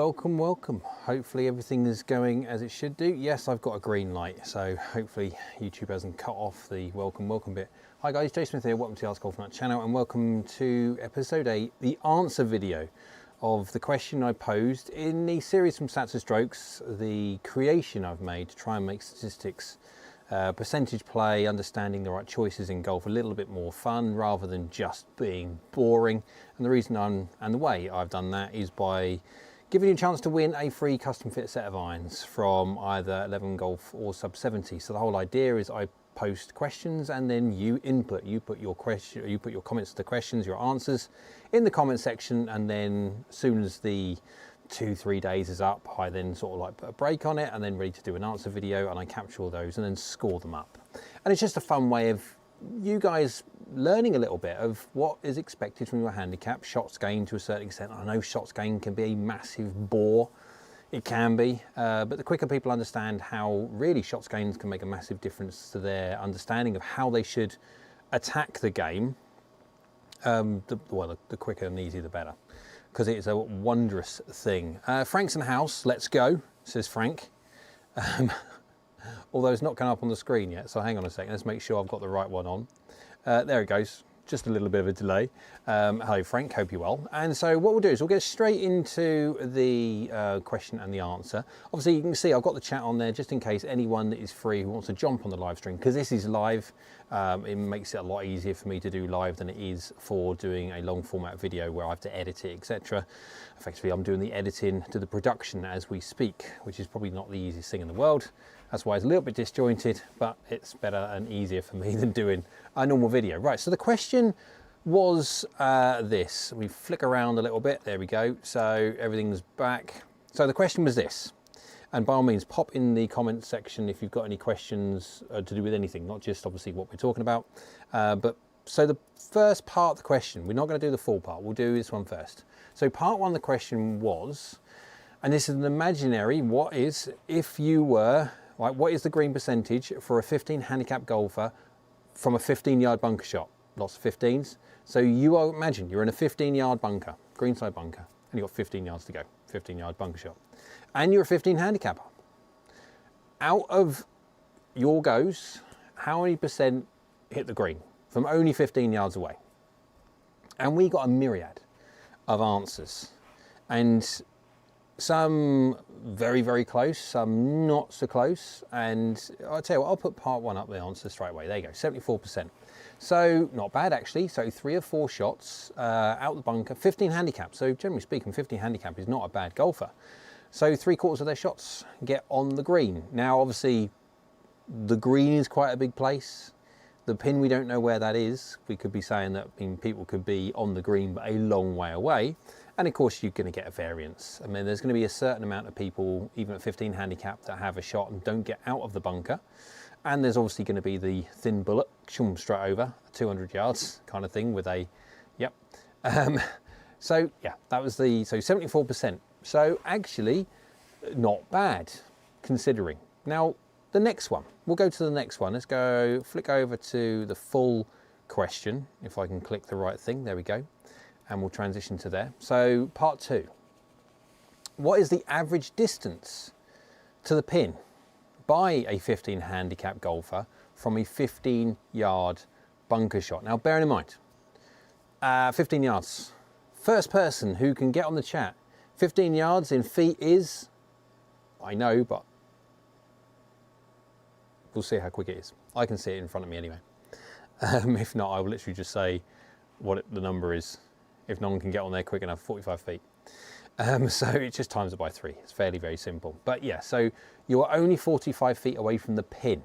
welcome. Hopefully everything is going as it should do. Yes, I've got a green light, so hopefully YouTube hasn't cut off the welcome bit. Hi guys, Jason Smith here, welcome to the AskGolfNut channel and welcome to episode 8, the answer video of the question I posed in the series from Stats and Strokes, the creation I've made to try and make statistics, percentage play, understanding the right choices in golf a little bit more fun rather than just being boring. And the reason and the way I've done that is by giving you a chance to win a free custom fit set of irons from either 11 Golf or Sub 70. So the whole idea is I post questions and then you put your comments to the questions, your answers in the comment section, and then as soon as the 2-3 days is up, I then sort of like put a break on it and then ready to do an answer video, and I capture all those and then score them up. And it's just a fun way of you guys learning a little bit of what is expected from your handicap, shots gained to a certain extent. I know shots gained can be a massive bore, it can be, but the quicker people understand how really shots gained can make a massive difference to their understanding of how they should attack the game, the quicker and easier the better, because it is a wondrous thing. Frank's in the house, let's go, says Frank. Although it's not coming up on the screen yet, so hang on a second, let's make sure I've got the right one on. There it goes, just a little bit of a delay. Hello Frank, hope you're well. And so what we'll do is we'll get straight into the question and the answer. Obviously you can see I've got the chat on there just in case anyone that is free who wants to jump on the live stream, because this is live. It makes it a lot easier for me to do live than it is for doing a long format video where I have to edit it, etc. Effectively I'm doing the editing to the production as we speak, which is probably not the easiest thing in the world. That's why it's a little bit disjointed, but it's better and easier for me than doing a normal video. Right, so the question was this. We flick around a little bit, there we go. So everything's back. So the question was this, and by all means pop in the comment section if you've got any questions to do with anything, not just obviously what we're talking about. So the first part of the question, we're not going to do the full part, we'll do this one first. So part one of the question was, and this is an imaginary, what is, if you were, like, what is the green percentage for a 15 handicap golfer from a 15-yard bunker shot? Lots of 15s. So you are, imagine you're in a 15-yard bunker, greenside bunker, and you've got 15 yards to go, 15-yard bunker shot. And you're a 15 handicapper. Out of your goes, how many percent hit the green from only 15 yards away? And we got a myriad of answers. And some very, very close, some not so close. And I'll tell you what, I'll put part one up the answer straight away. There you go, 74%. So not bad actually. So 3 or 4 shots out the bunker, 15 handicap. So generally speaking, 15 handicap is not a bad golfer. So 3/4 of their shots get on the green. Now obviously the green is quite a big place. The pin, we don't know where that is. We could be saying that people could be on the green but a long way away. And of course you're going to get a variance. I mean, there's going to be a certain amount of people, even at 15 handicap, that have a shot and don't get out of the bunker. And there's obviously going to be the thin bullet, straight over, 200 yards kind of thing with a, yep. So yeah, that was the, so 74%. So actually not bad considering. Now the next one, we'll go to the next one. Let's go, flick over to the full question. If I can click the right thing, there we go. And we'll transition to there. So part 2, what is the average distance to the pin by a 15 handicap golfer from a 15-yard bunker shot? Now bearing in mind, 15 yards. First person who can get on the chat, 15 yards in feet is, I know, but we'll see how quick it is. I can see it in front of me anyway. If not, I will literally just say what the number is. If no one can get on there quick enough, 45 feet. So it just times it by 3. It's fairly, very simple. But yeah, so you're only 45 feet away from the pin.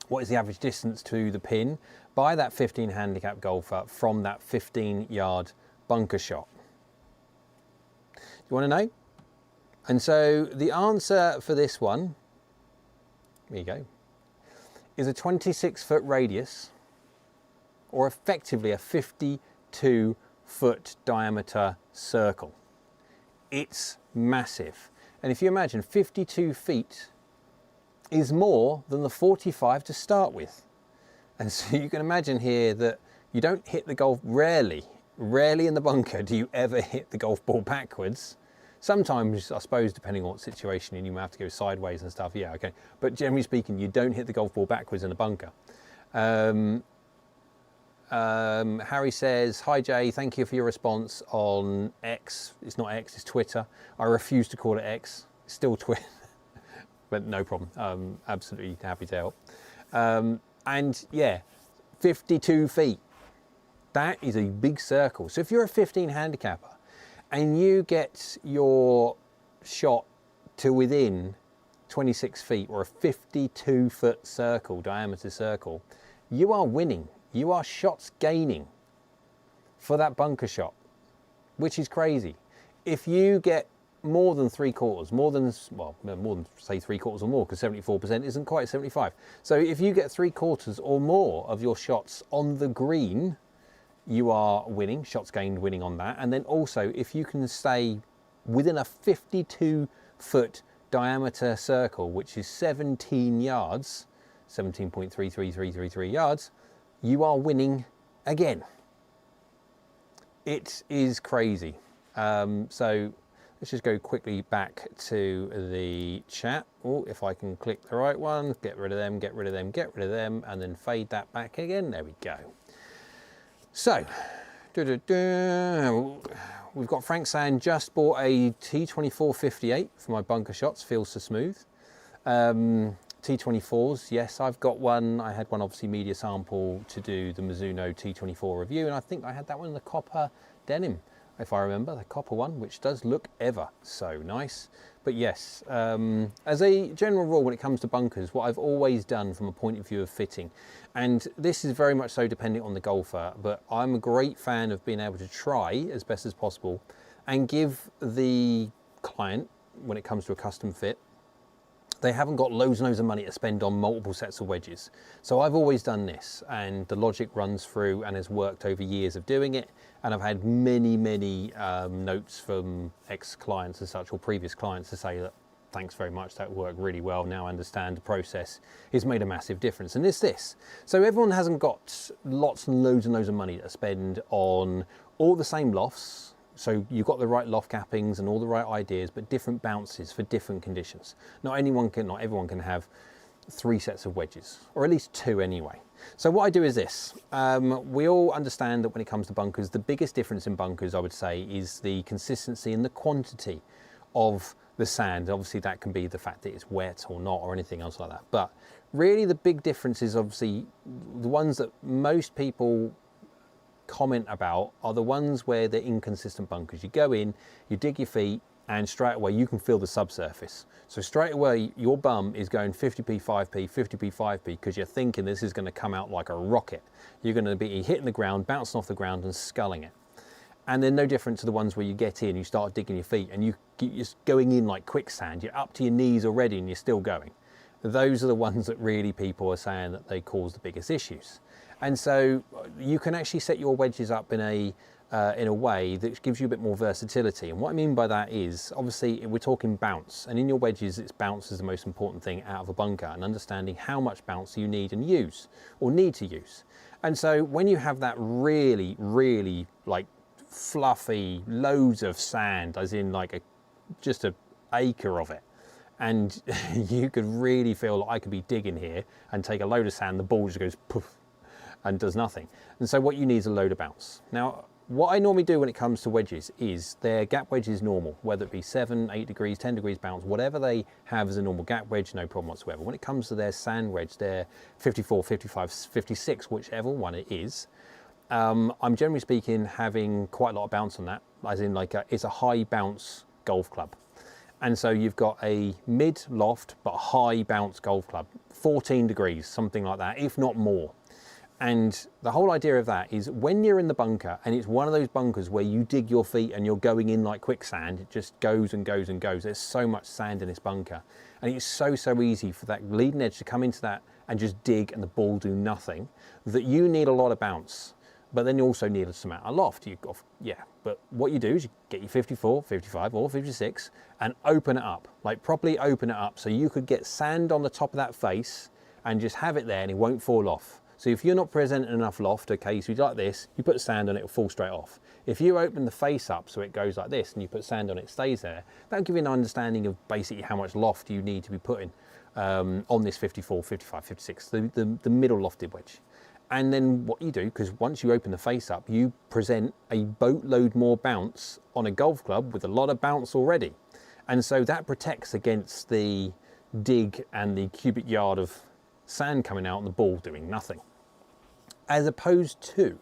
What is the average distance to the pin by that 15 handicap golfer from that 15-yard bunker shot? You want to know? And so the answer for this one, there you go, is a 26-foot radius, or effectively a 52-foot diameter circle. It's massive. And if you imagine, 52 feet is more than the 45 to start with. And so you can imagine here that you don't hit the golf, rarely in the bunker do you ever hit the golf ball backwards. Sometimes, I suppose, depending on what situation, and you might have to go sideways and stuff, yeah, okay. But generally speaking, you don't hit the golf ball backwards in a bunker. Harry says, hi Jay, thank you for your response on X. It's not X, it's Twitter. I refuse to call it X, it's still Twitter, but no problem. Absolutely happy to help. And yeah, 52 feet. That is a big circle. So if you're a 15 handicapper and you get your shot to within 26 feet or a 52 foot circle, diameter circle, you are winning. You are shots gaining for that bunker shot, which is crazy. If you get more than 3/4, more than say 3/4 or more, because 74% isn't quite 75. So if you get 3/4 or more of your shots on the green, you are winning, shots gained, winning on that. And then also, if you can stay within a 52 foot diameter circle, which is 17 yards, 17.33333 yards, you are winning again. It is crazy. So let's just go quickly back to the chat. Oh, if I can click the right one, get rid of them, get rid of them, get rid of them, and then fade that back again. There we go. So, we've got Frank saying, just bought a T2458 for my bunker shots, feels so smooth. T24s, yes, I've got one. I had one, obviously, media sample to do the Mizuno T24 review, and I think I had that one in the copper denim, if I remember, the copper one, which does look ever so nice. But yes, as a general rule, when it comes to bunkers, what I've always done from a point of view of fitting, and this is very much so depending on the golfer, but I'm a great fan of being able to try as best as possible and give the client, when it comes to a custom fit, they haven't got loads and loads of money to spend on multiple sets of wedges. So I've always done this, and the logic runs through and has worked over years of doing it. And I've had many notes from ex-clients and such, or previous clients, to say that thanks very much, that worked really well. Now I understand the process. It's made a massive difference. And it's this. So everyone hasn't got lots and loads of money to spend on all the same lofts. So you've got the right loft cappings and all the right ideas, but different bounces for different conditions. Not everyone can have 3 sets of wedges, or at least 2 anyway. So what I do is this. We all understand that when it comes to bunkers, the biggest difference in bunkers, I would say, is the consistency and the quantity of the sand. Obviously, that can be the fact that it's wet or not, or anything else like that. But really the big difference is obviously the ones that most people comment about are the ones where they're inconsistent bunkers. You go in, you dig your feet, and straight away you can feel the subsurface. So straight away your bum is going 50p, 5p, 50p, 5p, because you're thinking this is going to come out like a rocket. You're going to be hitting the ground, bouncing off the ground and sculling it. And they're no different to the ones where you get in, you start digging your feet, and you're just going in like quicksand. You're up to your knees already and you're still going. Those are the ones that really people are saying that they cause the biggest issues. And so you can actually set your wedges up in a way that gives you a bit more versatility. And what I mean by that is, obviously, we're talking bounce. And in your wedges, it's bounce is the most important thing out of a bunker, and understanding how much bounce you need and use, or need to use. And so when you have that really like fluffy, loads of sand, as in like just an acre of it, and you could really feel like I could be digging here and take a load of sand, the ball just goes poof, and does nothing. And so what you need is a load of bounce. Now, what I normally do when it comes to wedges is their gap wedge is normal, whether it be 7, 8 degrees, 10 degrees bounce, whatever they have as a normal gap wedge, no problem whatsoever. When it comes to their sand wedge, they're 54, 55, 56, whichever one it is. I'm generally speaking having quite a lot of bounce on that, as in like it's a high bounce golf club. And so you've got a mid loft but high bounce golf club, 14 degrees, something like that, if not more. And the whole idea of that is when you're in the bunker, and it's one of those bunkers where you dig your feet and you're going in like quicksand, it just goes and goes and goes. There's so much sand in this bunker. And it's so easy for that leading edge to come into that and just dig and the ball do nothing, that you need a lot of bounce. But then you also need some amount of loft. But what you do is you get your 54, 55 or 56 and open it up, like properly open it up, so you could get sand on the top of that face and just have it there and it won't fall off. So if you're not presenting enough loft, okay, so you do like this, you put sand on it, it'll fall straight off. If you open the face up so it goes like this and you put sand on it, it stays there, that'll give you an understanding of basically how much loft you need to be putting on this 54, 55, 56, the middle lofted wedge. And then what you do, because once you open the face up, you present a boatload more bounce on a golf club with a lot of bounce already. And so that protects against the dig and the cubic yard of sand coming out and the ball doing nothing. As opposed to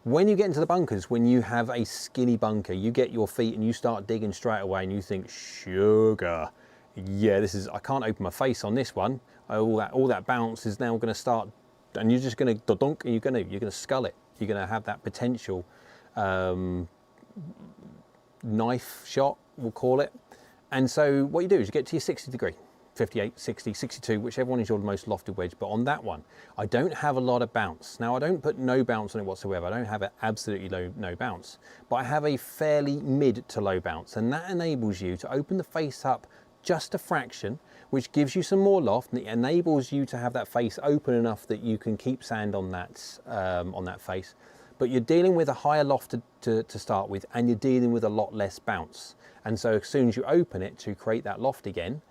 when you get into the bunkers, when you have a skinny bunker, you get your feet and you start digging straight away and you think, sugar, yeah, this is, I can't open my face on this one. All that bounce is now going to start, and you're just going to dunk, and you're going to skull it. You're going to have that potential knife shot, we'll call it. And so what you do is you get to your 60 degree, 58, 60, 62, whichever one is your most lofted wedge. But on that one, I don't have a lot of bounce. Now, I don't put no bounce on it whatsoever. I don't have it absolutely no bounce, but I have a fairly mid to low bounce. And that enables you to open the face up just a fraction, which gives you some more loft, and it enables you to have that face open enough that you can keep sand on that face. But you're dealing with a higher loft to start with, and you're dealing with a lot less bounce. And so as soon as you open it to create that loft again,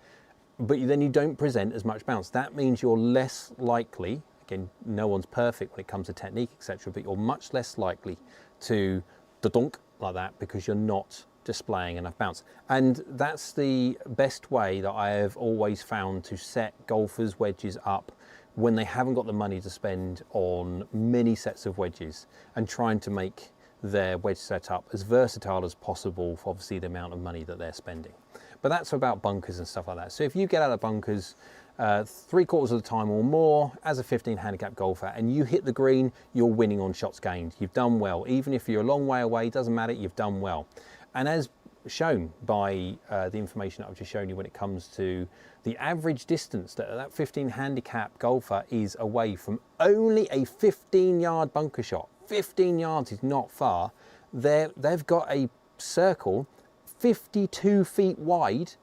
but then you don't present as much bounce. That means you're less likely, again, no one's perfect when it comes to technique, etc., but you're much less likely to dunk like that because you're not displaying enough bounce. And that's the best way that I have always found to set golfers' wedges up when they haven't got the money to spend on many sets of wedges, and trying to make their wedge setup as versatile as possible for obviously the amount of money that they're spending. But that's about bunkers and stuff like that. So if you get out of bunkers 3/4 of the time or more as a 15 handicap golfer and you hit the green, you're winning on shots gained. You've done well. Even if you're a long way away, doesn't matter, you've done well. And as shown by the information that I've just shown you when it comes to the average distance that 15 handicap golfer is away from only a 15-yard bunker shot. 15 yards is not far. They've got a circle 52 feet wide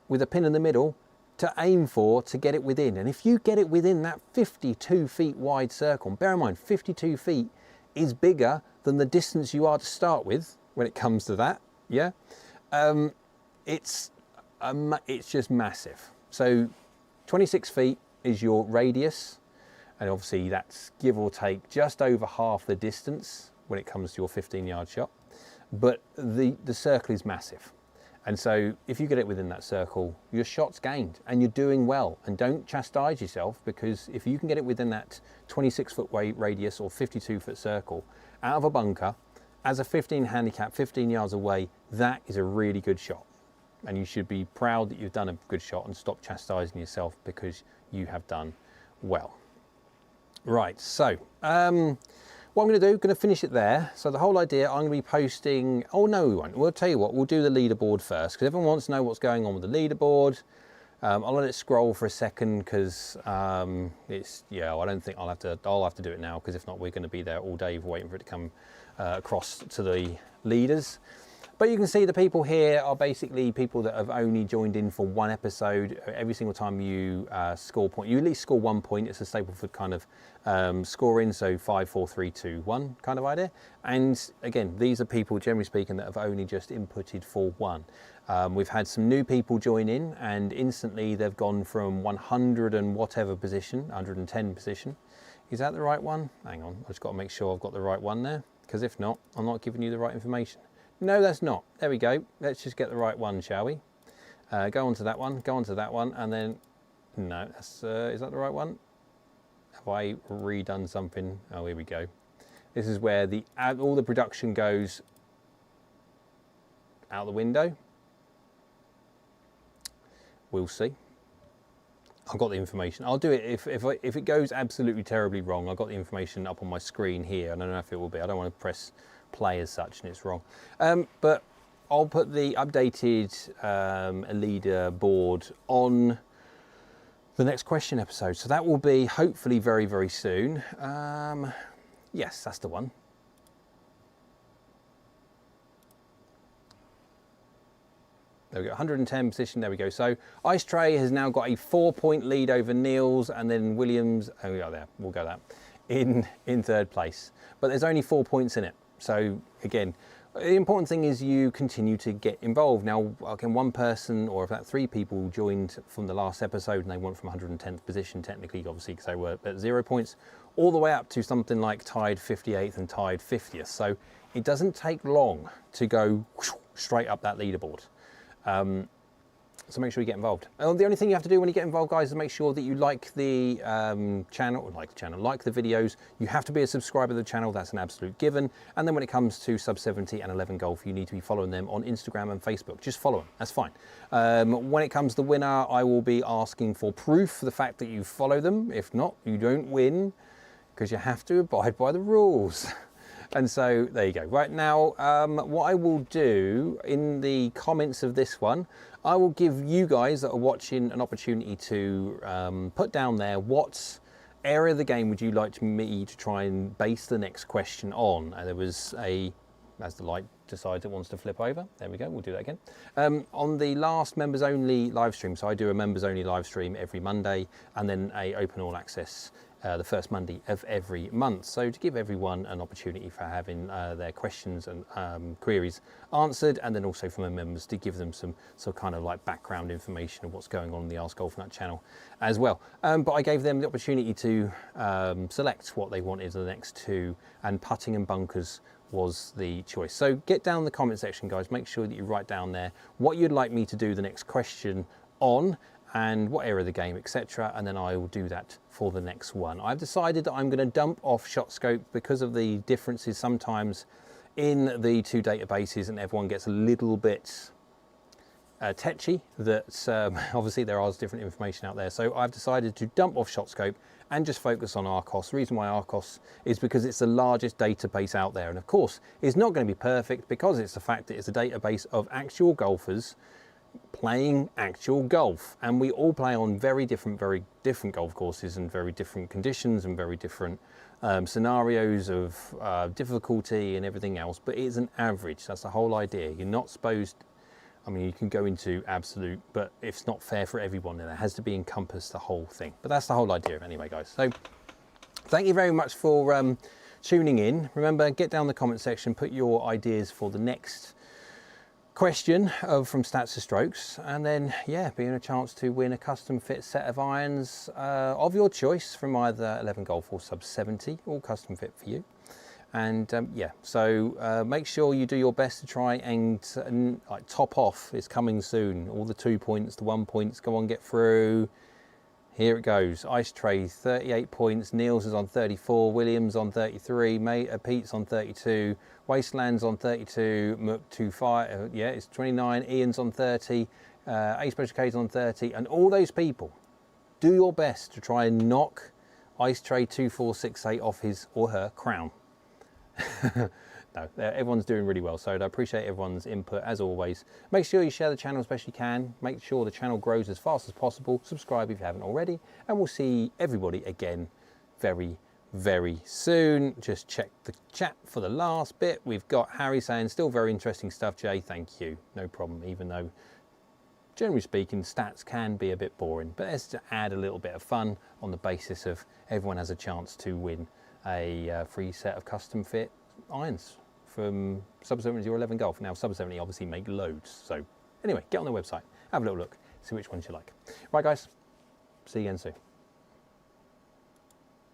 with a pin in the middle to aim for to get it within. And if you get it within that 52 feet wide circle, and bear in mind 52 feet is bigger than the distance you are to start with when it comes to that, yeah, it's just massive. So 26 feet is your radius, and obviously that's give or take just over half the distance when it comes to your 15-yard shot. But the circle is massive. And so if you get it within that circle, your shot's gained and you're doing well. And don't chastise yourself, because if you can get it within that 26-foot radius or 52-foot circle out of a bunker as a 15 handicap, 15 yards away, that is a really good shot. And you should be proud that you've done a good shot and stop chastising yourself because you have done well. Right, so what I'm going to do, going to finish it there. So the whole idea, I'm going to be posting, oh no we won't, we'll tell you what, we'll do the leaderboard first, because everyone wants to know what's going on with the leaderboard. I'll let it scroll for a second, because it's, yeah, I don't think I'll have to do it now, because if not we're going to be there all day waiting for it to come across to the leaders. But you can see the people here are basically people that have only joined in for one episode. Every single time you score point, you at least score 1 point. It's a Stapleford kind of scoring, so 5, 4, 3, 2, 1 kind of idea. And again, these are people, generally speaking, that have only just inputted for one. We've had some new people join in, and instantly they've gone from 100 and whatever position, 110 position. Is that the right one? Hang on, I've just got to make sure I've got the right one there, because if not, I'm not giving you the right information. No, that's not. There we go. Let's just get the right one, shall we? Go on to that one, go on to that one, and then, no, that's, is that the right one? Have I redone something? Oh, here we go. This is where all the production goes out the window. We'll see. I've got the information. I'll do it if it goes absolutely terribly wrong. I've got the information up on my screen here. I don't know if it will be. I don't want to press play as such and it's wrong. But I'll put the updated leaderboard on the next question episode. So that will be hopefully very, very soon. Yes, that's the one. There we go, 110 position, there we go. So Ice Tray has now got a 4-point lead over Niels, and then Williams, oh yeah, there, we'll go that, in third place. But there's only 4 points in it. So again, the important thing is you continue to get involved. Now, again, one person or about 3 people joined from the last episode and they went from 110th position, technically, obviously, because they were at 0 points, all the way up to something like tied 58th and tied 50th. So it doesn't take long to go straight up that leaderboard. So make sure you get involved. The only thing you have to do when you get involved, guys, is make sure that you like the channel, like the videos. You have to be a subscriber to the channel. That's an absolute given. And then when it comes to Sub 70 and 11 Golf, you need to be following them on Instagram and Facebook. Just follow them. That's fine. When it comes to the winner, I will be asking for proof for the fact that you follow them. If not, you don't win, because you have to abide by the rules. And so there you go. Right now, what I will do in the comments of this one, I will give you guys that are watching an opportunity to put down there what area of the game would you like me to try and base the next question on. There was as the light decides it wants to flip over. There we go, we'll do that again. On the last members only live stream, so I do a members only live stream every Monday and then a open all access the first Monday of every month. So to give everyone an opportunity for having their questions and queries answered, and then also from the members to give them some kind of like background information of what's going on in the AskGolfNut channel as well. But I gave them the opportunity to select what they wanted the next 2, and putting and bunkers was the choice. So get down in the comment section, guys. Make sure that you write down there what you'd like me to do the next question on, and what area of the game, etc. And then I will do that for the next one. I've decided that I'm going to dump off ShotScope because of the differences sometimes in the 2 databases, and everyone gets a little bit tetchy that obviously there is different information out there. So I've decided to dump off ShotScope and just focus on ARCOS. The reason why ARCOS is because it's the largest database out there. And of course, it's not going to be perfect because it's the fact that it's a database of actual golfers playing actual golf, and we all play on very different golf courses and very different conditions and very different scenarios of difficulty and everything else, but it's an average. That's the whole idea. You're not supposed, I mean, you can go into absolute, but it's not fair for everyone, and it has to be encompassed the whole thing. But that's the whole idea anyway, guys. So thank you very much for tuning in. Remember, get down in the comment section, put your ideas for the next question from Stats to Strokes, and then yeah, being a chance to win a custom fit set of irons of your choice from either 11 Golf or Sub 70, all custom fit for you. And yeah, so make sure you do your best to try and like top off. It's coming soon. All the 2 points, the 1 points, go on, get through. Here it goes. Ice Tray 38 points, Niels is on 34, Williams on 33, Pete's on 32, Wasteland's on 32, Mook 25, yeah, it's 29, Ian's on 30, Ace Special K's on 30, and all those people, do your best to try and knock Ice Tray 2468 off his or her crown. No, everyone's doing really well, so I appreciate everyone's input as always. Make sure you share the channel as best you can. Make sure the channel grows as fast as possible. Subscribe if you haven't already, and we'll see everybody again very, very soon. Just check the chat for the last bit. We've got Harry saying, still very interesting stuff, Jay. Thank you. No problem, even though, generally speaking, stats can be a bit boring, but let's just add a little bit of fun on the basis of everyone has a chance to win a free set of custom fit irons from Sub 70 or 11 Golf. Now, Sub 70 obviously make loads. So anyway, get on the website, have a little look, see which ones you like. Right, guys, see you again soon.